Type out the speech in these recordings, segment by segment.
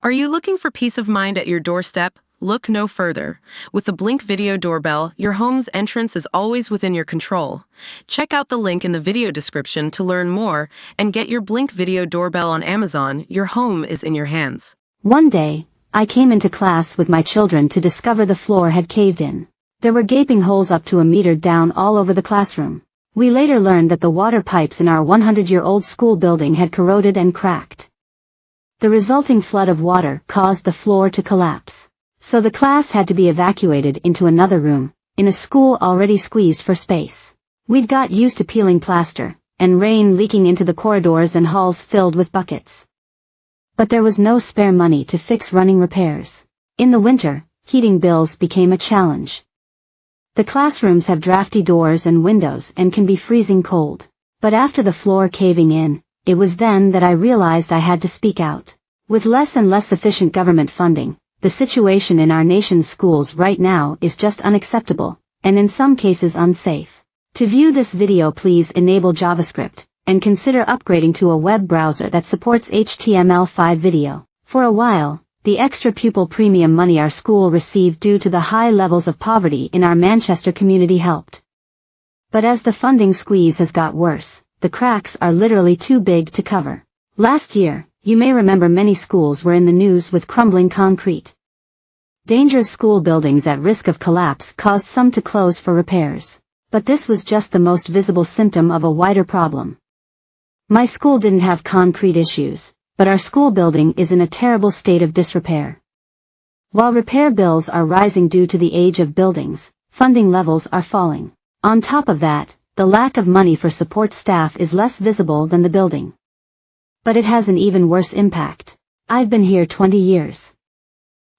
Are you looking for peace of mind at your doorstep? Look no further. With the Blink Video Doorbell, your home's entrance is always within your control. Check out the link in the video description to learn more and get your Blink Video Doorbell on Amazon. Your home is in your hands. One day, I came into class with my children to discover the floor had caved in. There were gaping holes up to a meter down all over the classroom. We later learned that the water pipes in our 100-year-old school building had corroded and cracked. The resulting flood of water caused the floor to collapse. So the class had to be evacuated into another room, in a school already squeezed for space. We'd got used to peeling plaster, and rain leaking into the corridors and halls filled with buckets. But there was no spare money to fix running repairs. In the winter, heating bills became a challenge. The classrooms have drafty doors and windows and can be freezing cold. But after the floor caving in, it was then that I realized I had to speak out. With less and less sufficient government funding, the situation in our nation's schools right now is just unacceptable, and in some cases unsafe. To view this video, please enable JavaScript, and consider upgrading to a web browser that supports HTML5 video. For a while, the extra pupil premium money our school received due to the high levels of poverty in our Manchester community helped. But as the funding squeeze has got worse, the cracks are literally too big to cover. Last year, you may remember many schools were in the news with crumbling concrete. Dangerous school buildings at risk of collapse caused some to close for repairs. But this was just the most visible symptom of a wider problem. My school didn't have concrete issues, but our school building is in a terrible state of disrepair. While repair bills are rising due to the age of buildings, funding levels are falling. On top of that, the lack of money for support staff is less visible than the building. But it has an even worse impact. I've been here 20 years.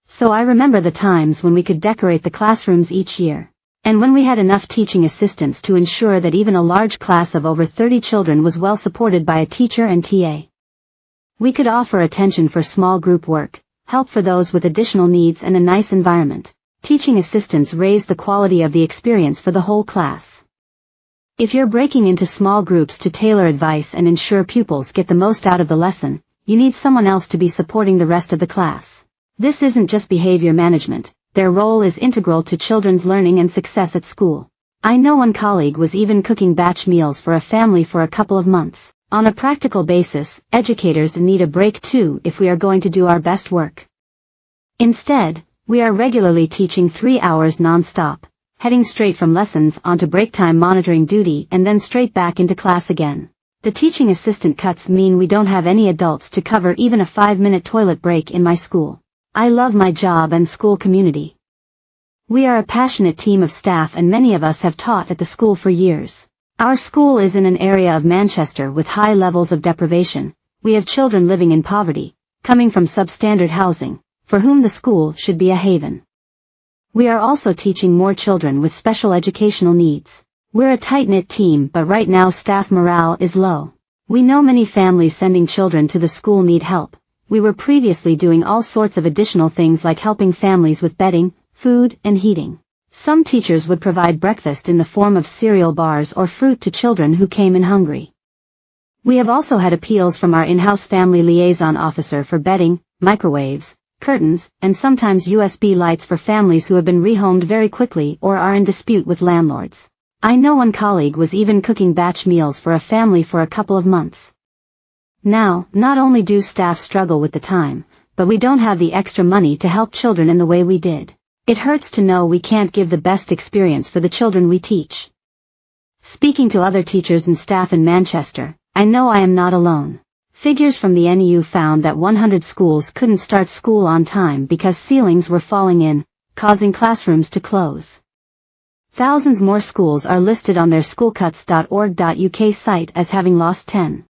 So I remember the times when we could decorate the classrooms each year, and when we had enough teaching assistants to ensure that even a large class of over 30 children was well supported by a teacher and TA. We could offer attention for small group work, help for those with additional needs, and a nice environment. Teaching assistants raise the quality of the experience for the whole class. If you're breaking into small groups to tailor advice and ensure pupils get the most out of the lesson, you need someone else to be supporting the rest of the class. This isn't just behavior management, their role is integral to children's learning and success at school. I know one colleague was even cooking batch meals for a family for a couple of months. On a practical basis, educators need a break too if we are going to do our best work. Instead, we are regularly teaching 3 hours non-stop, heading straight from lessons onto break time monitoring duty and then straight back into class again. The teaching assistant cuts mean we don't have any adults to cover even a 5-minute toilet break in my school. I love my job and school community. We are a passionate team of staff, and many of us have taught at the school for years. Our school is in an area of Manchester with high levels of deprivation. We have children living in poverty, coming from substandard housing, for whom the school should be a haven. We are also teaching more children with special educational needs. We're a tight-knit team, but right now staff morale is low. We know many families sending children to the school need help. We were previously doing all sorts of additional things like helping families with bedding, food, and heating. Some teachers would provide breakfast in the form of cereal bars or fruit to children who came in hungry. We have also had appeals from our in-house family liaison officer for bedding, microwaves, curtains, and sometimes USB lights for families who have been rehomed very quickly or are in dispute with landlords. I know one colleague was even cooking batch meals for a family for a couple of months. Now, not only do staff struggle with the time, but we don't have the extra money to help children in the way we did. It hurts to know we can't give the best experience for the children we teach. Speaking to other teachers and staff in Manchester, I know I am not alone. Figures from the NEU found that 100 schools couldn't start school on time because ceilings were falling in, causing classrooms to close. Thousands more schools are listed on their schoolcuts.org.uk site as having lost 10.